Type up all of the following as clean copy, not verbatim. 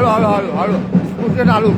हळू हळू हळू हळू पुढचे चालू.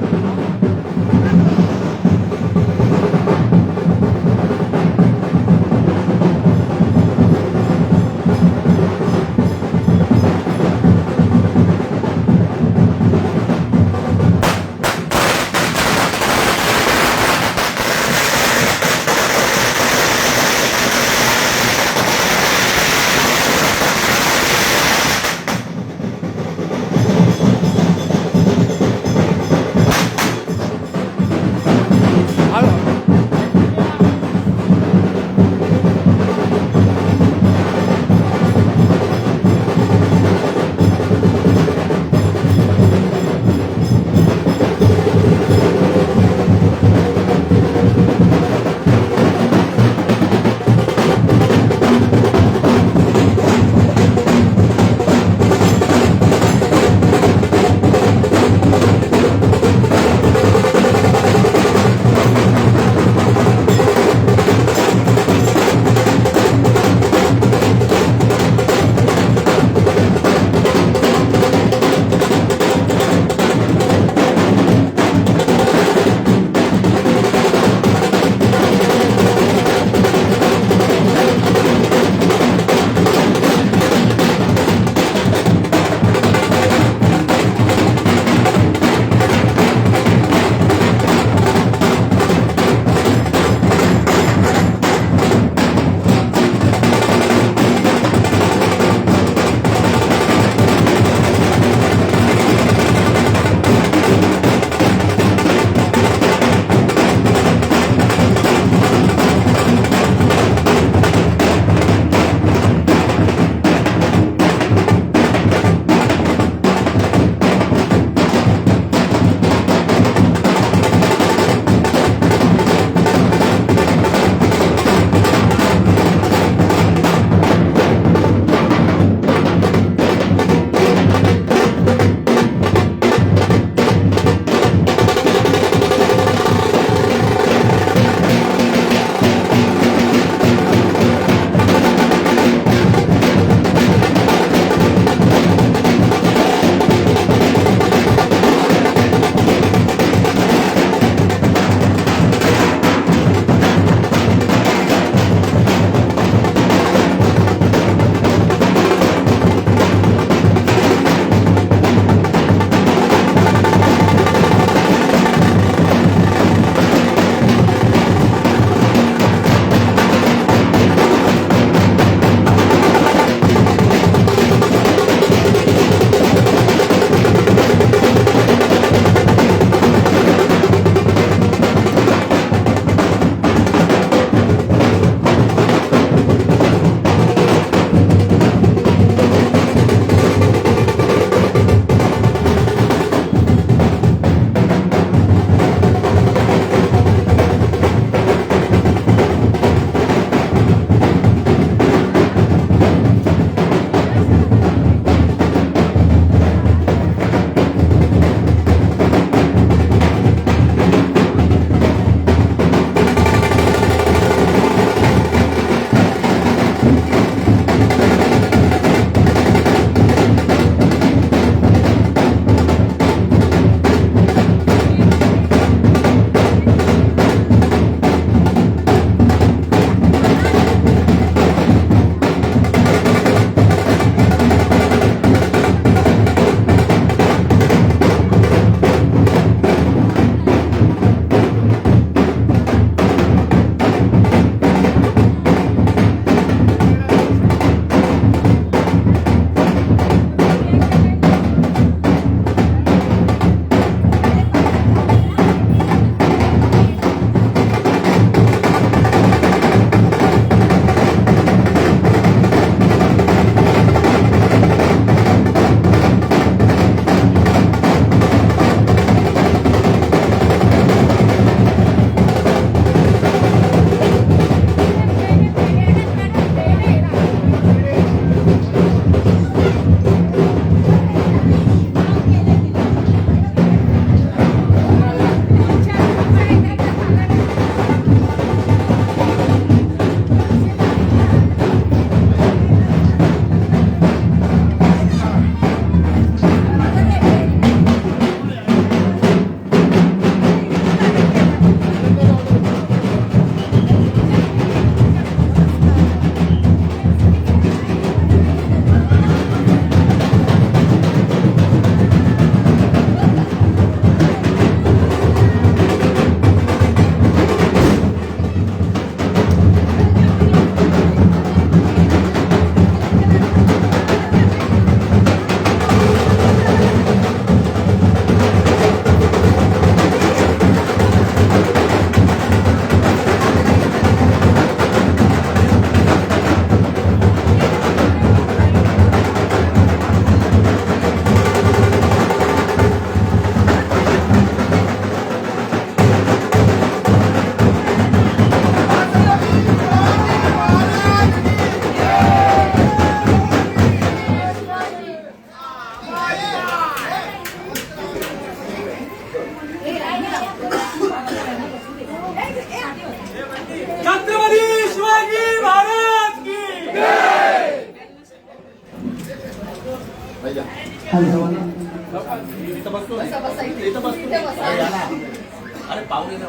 अरे पाहुणे ना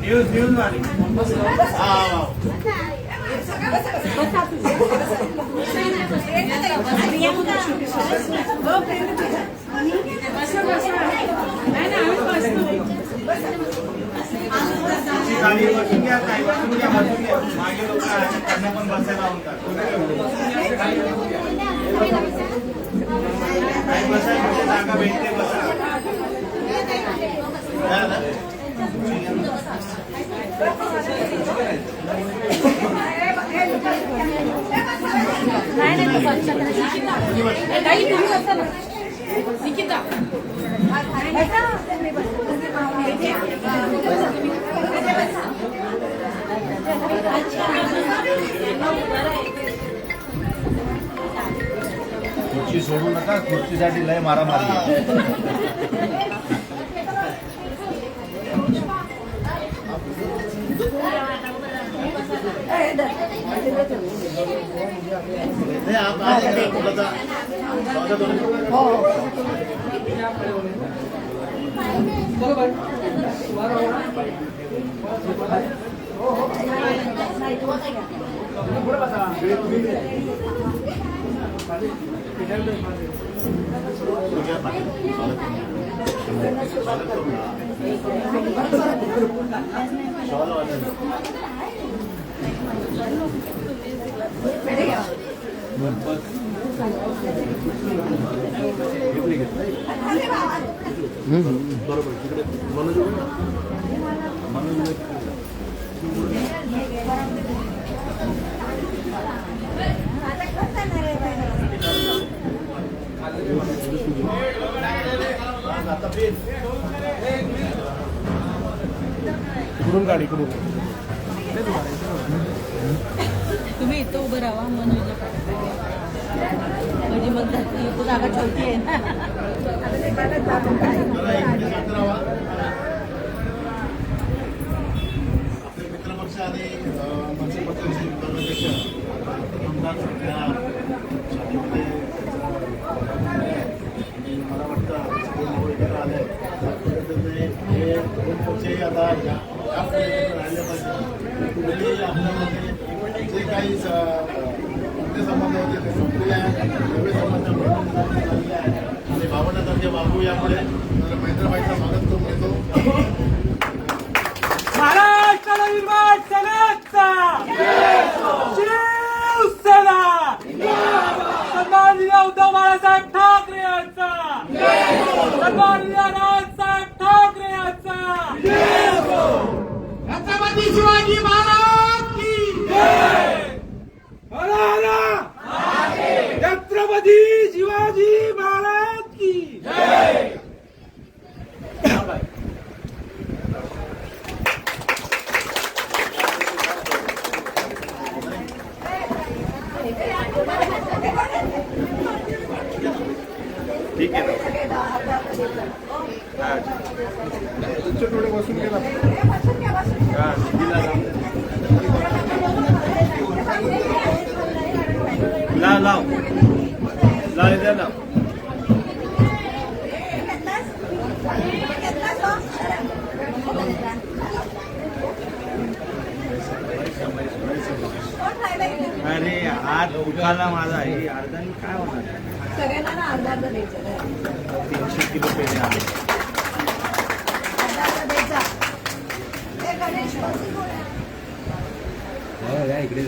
न्यूज वाली गाडी बसून घ्या काय बसून घ्या मागे लोक त्यांना पण बसायला होतात काही बसायला जागा भेटते बसा खुर्ची सोडू नका खुर्चीसाठी लय मारामारी बरोबर तिकडे मनोज इकडून गाडी इकडून तुम्ही इथं उभं राहा मनोजला म्हणजे मग इथं जागा ठेवती आहे ना आपले मित्रपक्ष आणि मनसेपक्षाचे कर्मचारी आमदार सगळ्या शाळेमध्ये आणि मला वाटतं सगळे निवडणूक आले हे दोन पक्षही आता या राहिले पाहिजे आपल्यामध्ये जे काही संबंध होते ते संपलेले आहे नवे संबंध झालेले आहे आणि 52 तारखे बाबू यामुळे महेंद्रबाईंचं स्वागत करून घेतो महाराष्ट्राला निर्माण सेनेचा शिवसेना सन्माननीय उद्धव बाळासाहेब ठाकरे यांचा सन्माननीय राजसाहेब ठाकरे यांचा छत्रपती शिवाजी महाराज की छत्रपती शिवाजी महाराज की ठीक आहे थोडे बसून गेला लाव लाव लाव इथे लाव अरे हात उठाला माझा हे अर्धाने काय होणार सगळ्यांना अर्धा अर्धा द्यायचं 300 किलो पेढे आले इकडे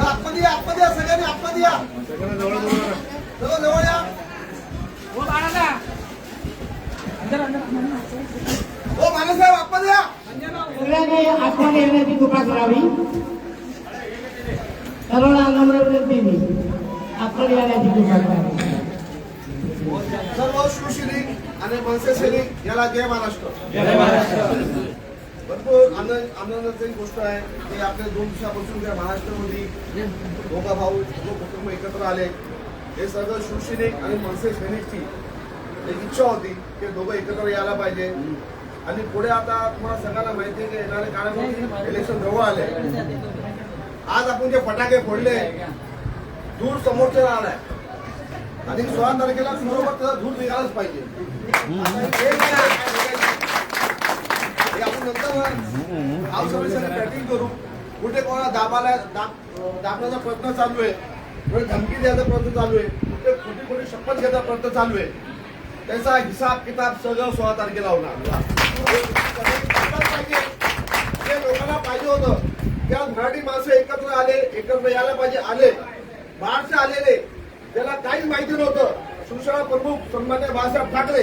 आतमध्ये या, आतमध्ये या, सगळ्यांनी आतमध्ये या. जवळ जवळ या. हो बाळासा अंदर अंदर हो मानेसाहेब आतमध्ये या. सगळ्यांनी आतमध्ये येण्याची कृपा करावी. सर्वांना नम्र मी आतमध्ये येण्याची कृपा करावी. सर्व शिवसैनिक आणि मनसे सैनिक याला जय महाराष्ट्र. भरपूर आनंदाची गोष्ट आहे की आपल्या 2 दिवसापासून त्या महाराष्ट्रामध्ये दोघा भाऊ दोघं कुटुंब एकत्र आले. हे सर्व शिवसैनिक आणि मनसे सैनिकची एक इच्छा होती की दोघं एकत्र यायला पाहिजे. आणि पुढे आता तुम्हाला सगळ्यांना माहिती आहे की येणाऱ्या काळामध्ये इलेक्शन जवळ आले. आज आपण जे फटाके फोडले दूर समोरच्या आलाय आणि 16 तारखेला बरोबर त्याचा धूर निघालाच पाहिजे. हे आपण नंतर आवश्यक बॅटिंग करू. कुठे कोणाला दाबण्याचा प्रयत्न चालू आहे, कुठे धमकी द्यायचा प्रयत्न चालू आहे, कुठे खोटी खोटी शपथ घ्यायचा प्रयत्न चालू आहे. त्याचा हिसाब किताब सगळं 16 तारखेला होणार. जे लोकांना पाहिजे होतं त्या मराठी माणसं एकत्र आले, एकत्र यायला पाहिजे आले. बाहेरचे आलेले त्याला काहीच माहिती नव्हतं. शिवसेना प्रमुख सन्मान्य बाळासाहेब ठाकरे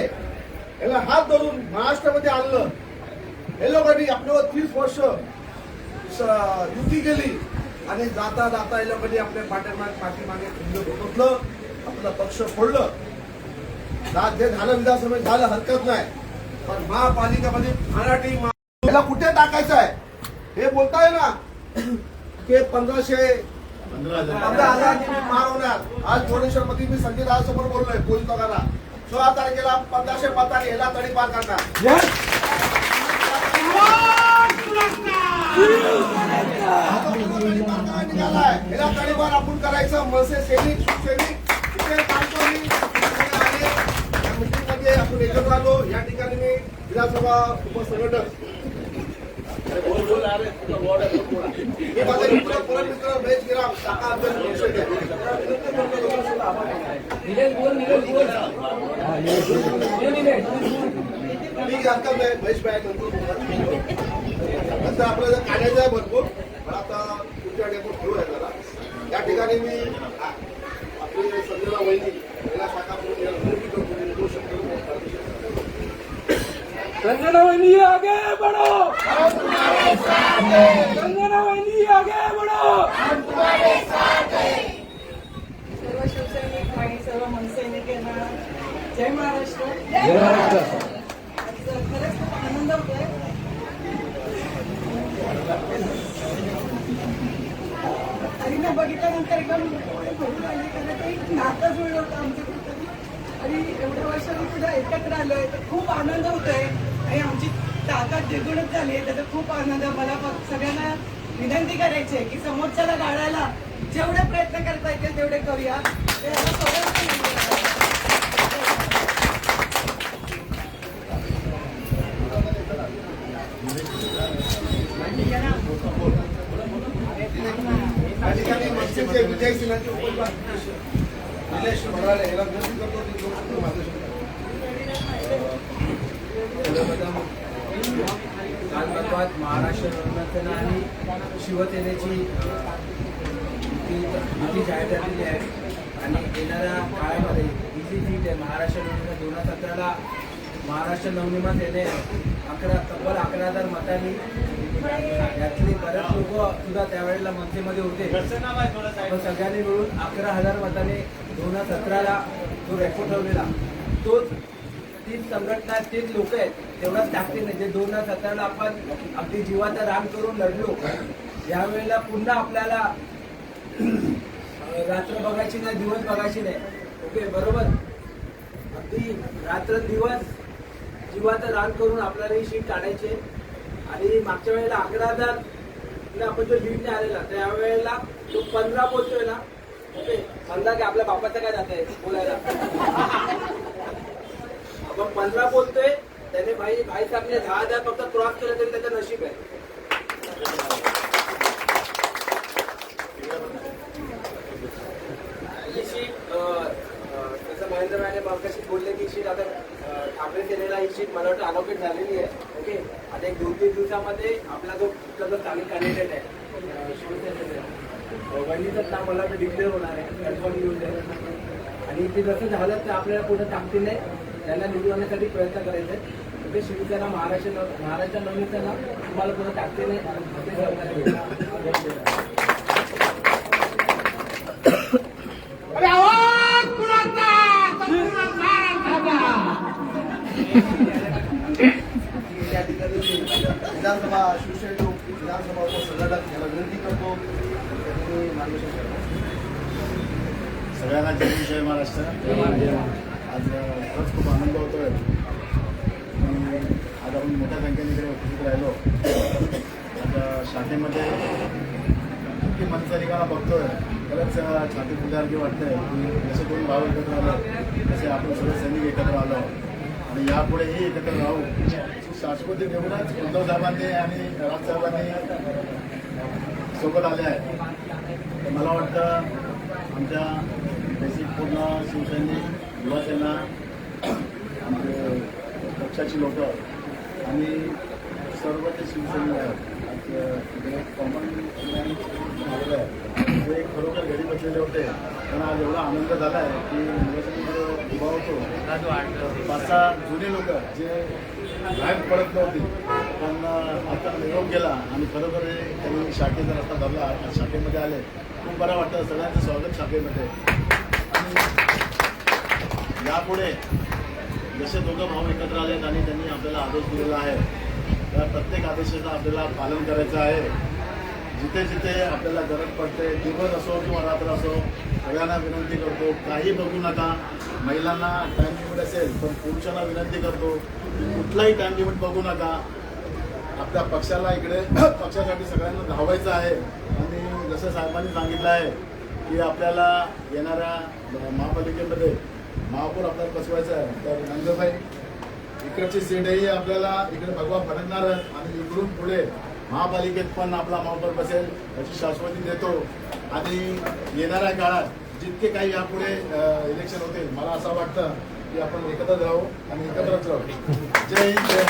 याला हात धरून महाराष्ट्रामध्ये आणलं. हे लोकांनी आपल्यावर 30 वर्ष युती केली आणि जाता जाता हे लोकांनी आपल्या पाठीमागे घेतलं, आपला पक्ष फोडलं. जे झालं विधानसभेत झालं हरकत नाही, पण महापालिकेमध्ये मराठी याला कुठे टाकायचं आहे हे बोलताय ना की 15,000 मारवणार. आज भुवनेश्वर मध्ये मी संजय दादा समोर बोललोय पोलीस लोकांना 16 तारखेला 1500 मतांनी याला तडीपार करणार. याला तडीपार आपण करायचं. मनसे सैनिक शिवसैनिक इथे काढतो मी मीटिंगमध्ये आपण एकत्र आलो. या ठिकाणी मी विधानसभा उपसंघटक हे माझे मित्र परममित्र महेश गिराम शाखा अध्यक्ष मी आता महेश भाई नंतर आपल्याला काढायचं आहे भरपूर, पण आता तुमच्याकडे आपण ठेवू आहे जरा. या ठिकाणी मी आपली संजना वहिनी याला शाखा संजना वहिनी आगे बढ़ो, संजना वहिनी आगे बढ़ो. सर्व शिवसैनिक आणि सर्व मनसैनिकांना जय महाराष्ट्र. खरंच खूप आनंद होतोय. हरीने बघितल्यानंतर एकदम भरून आली, कारण ते एक नातं जुळलं होतं आमचं कुठेतरी. आणि एवढ्या वर्षांनी सुद्धा एकत्र आलोय तर खूप आनंद होतोय आणि आमची ताकद द्विगुणित झाली आहे. त्याचा खूप आनंद. मला सगळ्यांना विनंती करायची आहे की समोरच्याला गाळायला जेवढे प्रयत्न करता येतील तेवढे करूया. ते विजय सिन्हाचे निलेश भराळे याला विनंती करतो महाराष्ट्र नवसेना आणि शिवसेनेची युती जाहीर झालेली आहे आणि येणाऱ्या काळामध्ये ही जी सीट आहे महाराष्ट्र नवसेना 2017ला महाराष्ट्र नवनिर्माण सेने तब्बल 11,000 मतांनी, यातले बरेच लोक सुद्धा त्यावेळेला मनसेमध्ये होते, पण सगळ्यांनी मिळून 11,000 मतांनी 2017ला जो रेकॉर्ड ठेवलेला तोच तीच संघटना तेच लोक आहेत तेवढाच ताकदीने जे 2017ला आपण अगदी जीवाचं रान करून लढलो, यावेळेला पुन्हा आपल्याला रात्र बघायची नाही, दिवस बघायची नाही. ओके, बरोबर. अगदी रात्र दिवस जीवाचं रान करून आपल्याला ही शीट काढायची. आणि मागच्या वेळेला 11,000 आपण जो लीडने आलेला त्यावेळेला तो 15 पोहोचतोय ना. ओके, म्हणला की आपल्या बापाचं काय जात आहे बोलायला. आपण 15 बोलतोय, त्याने भाई साहेबने 10,000 फक्त क्रॉस केलं तरी त्याचं नशीब आहे. ही शीट जसं महेंद्र भाईने मार्गशीट बोलले की शीट आता ठाकरे सेनेला ही शीट मला वाटतं अलोकेट झालेली आहे. ओके, आता एक 2-3 दिवसामध्ये आपला जो स्थानिक कॅन्डिडेट आहे शिवसेनेचा वहिनीचं नाव मला वाटतं डिक्लेअर होणार आहे, कन्फर्म न्यूज आहे. आणि ते जसं झालं तर आपल्याला पुढे ताकदीने त्यांना निवडून आणण्यासाठी प्रयत्न करायचे. म्हणजे शिवसेना महाराष्ट्र नवनीतांना तुम्हाला पुढे ताकदीने सहकार्य भेटेल. विधानसभा शिवसेना विधानसभा उपसंघटक याला विनंती करतो त्यांनी मार्गदर्शन करावं. सगळ्यांना जय महाराष्ट्र. आज खरंच खूप आनंद होतोय. आज आपण मोठ्या संख्येने इकडे उपस्थित राहिलो. आता शाखेमध्ये इतकी मनचारिकाला बघतोय, खरंच छाती फुल्यासारखी वाटतंय की जसे 2 भाव एकत्र आलो तसे आपण सर्व सैनिक एकत्र आलो आणि यापुढेही एकत्र राहू. शाश्वती निवडूनच उद्धव साहेबांनी आणि राजसाहेबांनी सोबत आले आहे. तर मला वाटतं आमच्या बेसिक पूर्ण शिवसैनिक, युवासेना, आमचे पक्षाची लोक आणि सर्व ते शिवसैनिक आहेत. कॉमन झालेलं आहे जे खरोखर घरी बसलेले होते त्यांना आज एवढा आनंद झाला आहे की निवडणुकीमध्ये उभा होतो. 5-6 जुने लोक जे बाहेर पडत नव्हती पण आता निरोप गेला आणि खरोखर त्यांनी शाखेचा रस्ता धरला. शाखेमध्ये आले, खूप बरं वाटतं. सगळ्यांचं स्वागत शाखेमध्ये. आणि यापुढे जसे दोघं भाऊ एकत्र आलेत आणि त्यांनी आपल्याला आदेश दिलेला आहे त्या प्रत्येक आदेशाचं आपल्याला पालन करायचं आहे. जिथे जिथे आपल्याला गरज पडते, दिवस असो किंवा रात्र असो, सगळ्यांना विनंती करतो काही बघू नका. महिलांना टाईम लिमिट असेल पण पुरुषांना विनंती करतो की कुठलाही टाईम लिमिट बघू नका. आपल्या पक्षाला इकडे पक्षासाठी सगळ्यांना धावायचं आहे. आणि जसं साहेबांनी सांगितलं आहे की आपल्याला येणाऱ्या महापालिकेमध्ये महापौर आपल्याला बसवायचं आहे. तर नंदभाई इकडची सीटही आपल्याला इकडे भगवा फडकणार आणि इकडून पुढे महापालिकेत पण आपला महापौर बसेल याची शाश्वती देतो. आणि येणाऱ्या काळात जितके काही यापुढे इलेक्शन होतील मला असं वाटतं की आपण एकत्र राहू आणि एकत्रच राहू. जय हिंद, जय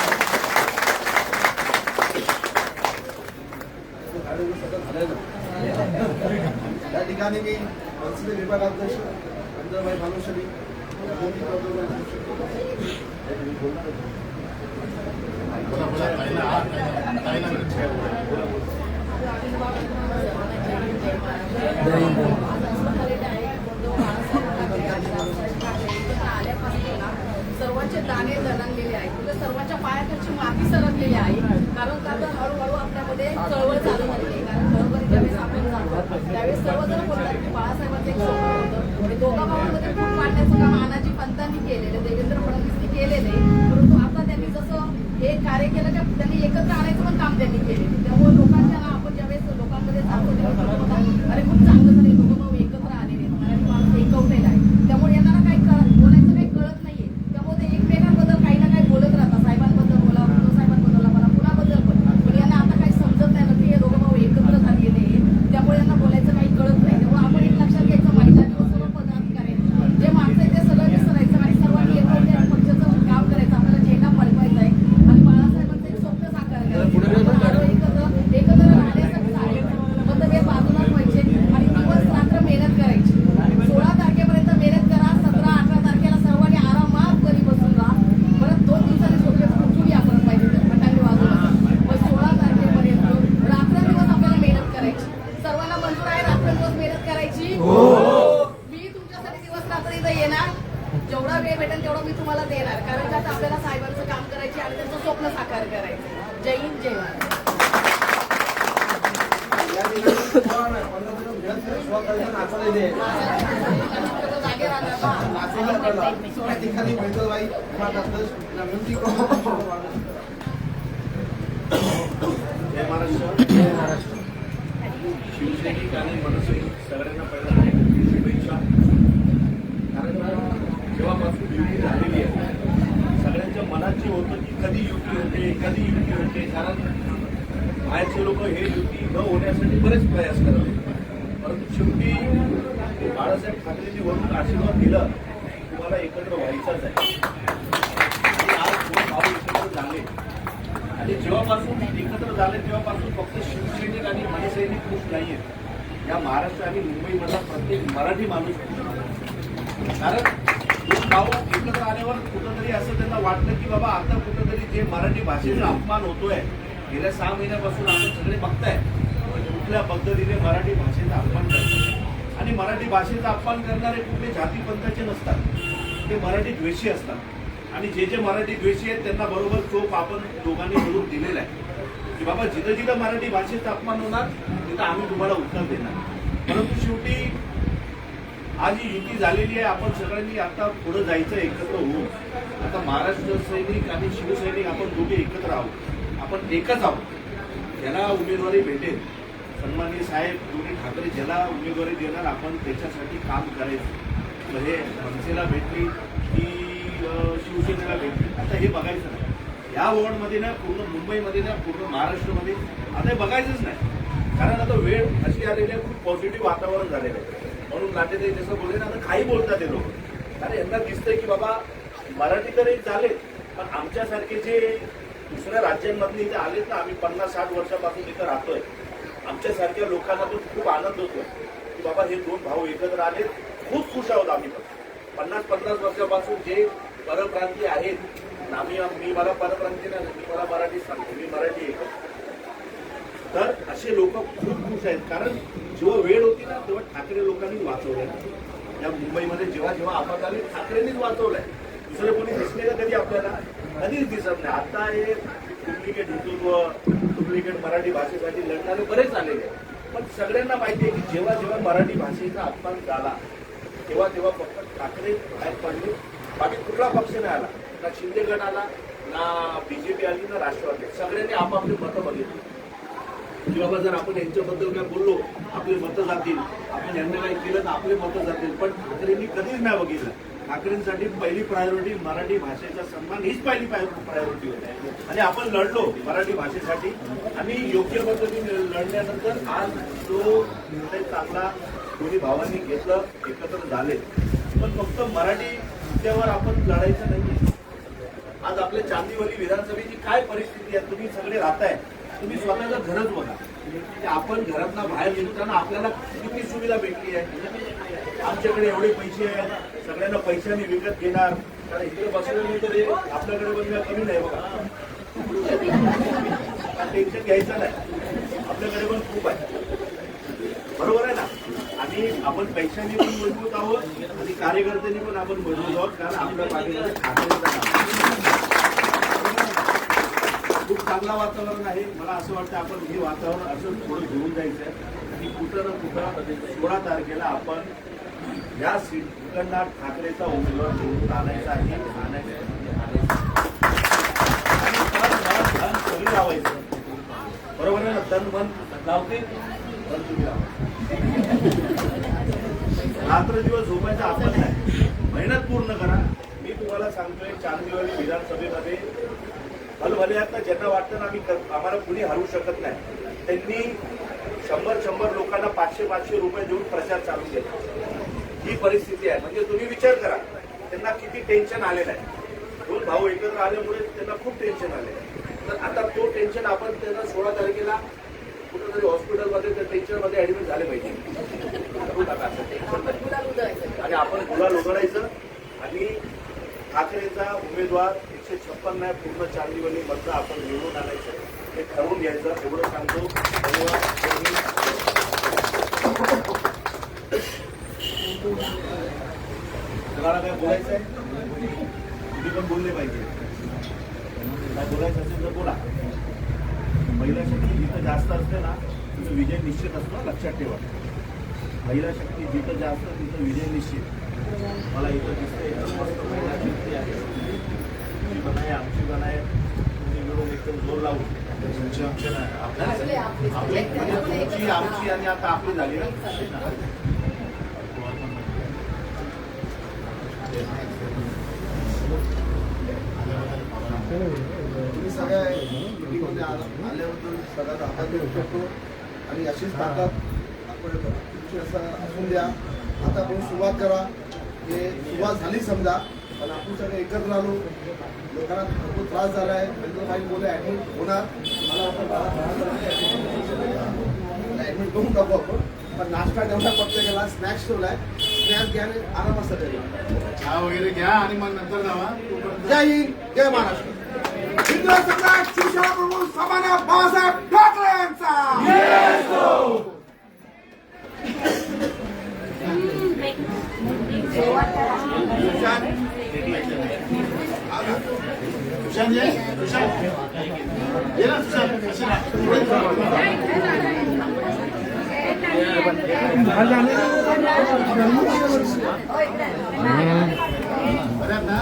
या ठिकाणी मी संसदीय विभागाध्यक्ष चंद्रभाई भानुशाली सर्वांचे दाणे दणंगलेले आहेत, म्हणजे सर्वांच्या पायाखालची माती सरकलेली आहे. कारण का तर हळूहळू आपल्यामध्ये चळवळ चालू झालेली आहे. कारण बरोबर ज्यावेळेस आपण जातो त्यावेळेस सर्वजण बोलतात की बाळासाहेबांचं एक स्वप्न होतं. हे दोघा भावांमध्ये फूट पाडण्याचं काम नानाजी पंतांनी केलेलं, देवेंद्र फडणवीसनी केलेलं आहे. परंतु आता त्यांनी जसं हे कार्य केलं का त्यांनी एकत्र आणायचं पण काम त्यांनी केले. त्यामुळे लोकांच्या आपण ज्यावेळेस लोकांमध्ये जातो त्यावेळेस अरे खूप चांगलं झालं, दोघं भाऊ एकत्र आलेले आहेत, मराठी माणूस एकवलेला आहे. त्यामुळे यांना काही बोलायचं काही कळत नाहीये. त्यामुळे ते एकमेकांबद्दल काही ना काही बोलत राहतात. साहेबांबद्दल बोला, उद्धव साहेबांबद्दल बोला, कुणाबद्दल पण यांना आता काही समजत नाही ना की हे दोघं भाऊ एकत्र झालेले आहे. त्यामुळे यांना बोलायचं काही कळत नाही. त्यामुळे आपण एक लक्षात घ्यायचं, महिला किंवा सर्व पदाधिकारी जे माणसं आहे ते सगळं विसरायचं आणि सर्वांनी एकत्र पक्षाचं काम करायचं. आपल्याला झेंडा फडकवायचा आहे आणि बाळासाहेबांचं एक स्वप्न साकार करायचं. एकत्र राहण्यासाठी मतभेद बाजूला व्हायचे आणि दिवस रात्र मेहनत करायची. 16 तारखेपर्यंत मेहनत करा. 17-18 तारखेला सर्वांनी आरामात घरी बसून राहा. परत 2 दिवसांनी झोपेत उठून या परत पाहिजे तर फटाके वाजवून. मग 16 तारखेपर्यंत रात्रंदिवस आपल्याला मेहनत करायची. सर्वांना मंजूर आहे रात्रंदिवस मेहनत करायची? मी तुमच्यासाठी दिवस रात्र इथं येणार. जेवढा वेळ भेटेल तेवढा मी तुम्हाला देणार. कारण का आपल्याला साहेबांचं काम करायचे आणि त्यांचं स्वप्न साकार करायचं. जय हिंद, जय महाराष्ट्र. स्वकर्म नाचले दे जागे राहणार ना. नाचले पडला त्या ठिकाणी बैठलबाई विनंती करून जय महाराष्ट्र. शिवसैनिक आणि मनसैनिक सगळ्यांना पहिला शुभेच्छा. कारण जेव्हापासून युती झालेली आहे सगळ्यांच्या मनात जे होतं की कधी युती होते कारण बाहेरचे लोक हे युती न होण्यासाठी बरेच प्रयास करत होते. परंतु शेवटी बाळासाहेब ठाकरेंनी वरून आशीर्वाद दिला तुम्हाला एकत्र व्हायचाच आहे. आणि आज दोन भाऊ एकत्र झाले आणि जेव्हापासून एकत्र झाले तेव्हापासून फक्त शिवसैनिक आणि मनसैनिक खुश नाही आहेत. या महाराष्ट्र आणि मुंबईमधला प्रत्येक मराठी माणूस खुश आहे. कारण दोन भाऊ एकत्र आल्यावर कुठंतरी असं त्यांना वाटलं की बाबा आता कुठंतरी जे मराठी भाषेचा अपमान होतोय गेल्या 6 महिन्यापासून आपण सगळे बघताय कुठल्या पद्धतीने मराठी भाषेचा अपमान करतात. आणि मराठी भाषेचा अपमान करणारे कुठले जाती पंथाचे नसतात, ते मराठी द्वेषी असतात. आणि जे जे मराठी द्वेषी आहेत त्यांना बरोबर चोप आपण दोघांनी मिळून दिलेला आहे की बाबा जिथं जिथं मराठी भाषेचा अपमान होणार तिथं आम्ही तुम्हाला उत्तर देणार. परंतु शेवटी आज ही युती झालेली आहे. आपण सगळ्यांनी आता पुढे जायचं एकत्र होऊन. आता महाराष्ट्र सैनिक आणि शिवसैनिक आपण दोघे एकत्र आहोत, आपण एकच आहोत. ज्याला उमेदवारी भेटेल सन्माननीय साहेब दोन्ही ठाकरे ज्याला उमेदवारी देणार आपण त्याच्यासाठी काम करायचं. तर हे मनसेला भेटली की शिवसेनेला भेटली आता हे बघायचं नाही. या वॉर्डमध्ये ना पूर्ण मुंबईमध्ये ना पूर्ण महाराष्ट्रामध्ये आता हे बघायचंच नाही. कारण आता वेळ अशी आलेली आहे खूप पॉझिटिव्ह वातावरण झालेलं आहे. म्हणून लाटेताई जसं बोलले ना आता काही बोलतात ते लोक. कारण यांना दिसतंय की बाबा मराठी तर एक झाले पण आमच्यासारखे जे दुसऱ्या राज्यांमधले इथे आलेत ना आम्ही 50-60 वर्षापासून इथं राहतोय आमच्यासारख्या लोकांना तो खूप आनंद होतोय की बाबा हे दोन भाऊ एकत्र आले. खूप खुश आहोत आम्ही पण 50-50 वर्षापासून जे परप्रांतीय आहेत मी मला परप्रांतीय नाही मी मला मराठी सांगतो मी मराठी आहे. तर असे लोक खूप खुश आहेत कारण जेव्हा वेळ होती ना तेव्हा ठाकरे लोकांनी वाचवलंय. या मुंबईमध्ये जेव्हा जेव्हा आपत आली ठाकरेंनीच वाचवलंय. दुसरे कोणी दिसले का कधी आपल्याला कधीच दिसत नाही. आता हे डुप्लिकेट हिंदुत्व डुप्लिकेट मराठी भाषेसाठी लढणारे बरेच आलेले आहेत. पण सगळ्यांना माहिती आहे की जेव्हा जेव्हा मराठी भाषेचा अपमान झाला तेव्हा तेव्हा फक्त ठाकरे बाहेर पडले. बाकी कुठला पक्ष नाही आला ना शिंदे गट आला ना बीजेपी आली ना राष्ट्रवादी. सगळ्यांनी आपापली मतं बघितली की बाबा जर आपण यांच्याबद्दल काय बोललो आपले मतं जातील आपण यांना काही केलं तर आपले मतं जातील. पण ठाकरेंनी कधीच नाही बघितलं. ठाकरेंसाठी पहिली प्रायोरिटी मराठी भाषेचा सन्मान हीच पहिली प्रायोरिटी होती. आणि आपण लढलो मराठी भाषेसाठी आणि योग्य पद्धतीने लढल्यानंतर आज तो निर्णय चांगला दोन्ही भावांनी घेतलं एकत्र झाले. पण फक्त मराठी मुद्द्यावर आपण लढायचं नाही. आज आपल्या चांदीवली विधानसभेची काय परिस्थिती आहे तुम्ही सगळे राहताय. तुम्ही स्वतःचं घरच बघा की आपण घरातनं बाहेर निघताना आपल्याला किती सुविधा भेटली आहे. आमच्याकडे एवढे पैसे आहेत सगळ्यांना पैशाने विकत घेणार कारण इकडे बसलेले तरी आपल्याकडे पण कमी नाही बघा. टेन्शन घ्यायचं नाही आपल्याकडे पण खूप आहे बरोबर आहे ना. आणि आपण पैशांनी पण मजबूत आहोत आणि कार्यकर्त्यांनी पण आपण मजबूत आहोत कारण आपल्या पाठीमध्ये ठाकरेंचा खूप चांगला वातावरण आहे. मला असं वाटतं आपण हे वातावरण असं थोडं घेऊन जायचं आहे आणि कुठं ना कुठं 16 तारखेला आपण या सीटकडनं ठाकरेचा उमेदवार निवडून आणायचा आहे आणि धन सगळी लावायचं बरोबर आहे ना. तन मन लावते पण तुम्ही लावा. रात्र दिवस झोपायचं आपण नाही मेहनत पूर्ण करा. मी तुम्हाला सांगतोय चांदीवली विधानसभेमध्ये भले आता ज्यांना वाटतं ना आम्हाला कुणी हरवू शकत नाही त्यांनी 100 लोकांना 500 रुपये देऊन प्रचार चालू केला. ही परिस्थिती आहे. म्हणजे तुम्ही विचार करा त्यांना किती टेन्शन आलेलं आहे. दोन भाऊ एकत्र आल्यामुळे त्यांना खूप टेन्शन आले. तर आता तो टेन्शन आपण त्यांना 16 तारखेला कुठेतरी हॉस्पिटलमध्ये त्या टेन्शनमध्ये ऍडमिट झाले पाहिजे आणि आपण गुलाल उघडायचं आणि ठाकरेचा उमेदवार 156 नाही पूर्ण चांदीवली मधलं आपण निवडून आणायचं हे ठरवून घ्यायचं एवढं सांगतो. तुम्हाला काय बोलायचं आहे तुम्ही पण बोलले पाहिजे. काय बोलायचं असेल तर बोला. महिला शक्ती जिथं जास्त असते ना तिथं विजय निश्चित असतो लक्षात ठेवा. महिला शक्ती जिथं जास्त तिथं विजय निश्चित. मला इथं दिसतं एकदम मस्त महिला शक्ती आहे. तुमची पण आहे, आमची पण आहे. तुम्ही मिळून एकदम जोर लावून तुमची आमची नाही आपली म्हणजे तुमची आमची आणि आता आपली झाली ना. तुम्ही सगळ्या मीटिंगमध्ये आल्याबद्दल सगळ्यात आभार व्यक्त करतो आणि अशीच ताकद आपण तुमची असं असून द्या. आता आपण सुरुवात करा. हे सुरुवात झाली समजा, पण आपण सगळे एकत्र आलो. लोकांना भरपूर त्रास झाला आहे. भाई बोले ॲडमिट होणार. मला ॲडमिट करून टाकू आपण. पण नाश्ता तेवढा फक्त गेला, स्नॅक्स ठेवलाय. स्नॅक्स घ्या आणि आरामात सगळं चहा वगैरे घ्या आणि मग नंतर जावा. जय हिंद, जय महाराष्ट्र. हिंदू सम्राट शिवसेना प्रमुख सामान्य बाळासाहेब ठाकरे यांचा सुशांत ये, सुशांत ये ना, सुशांत बरं ना.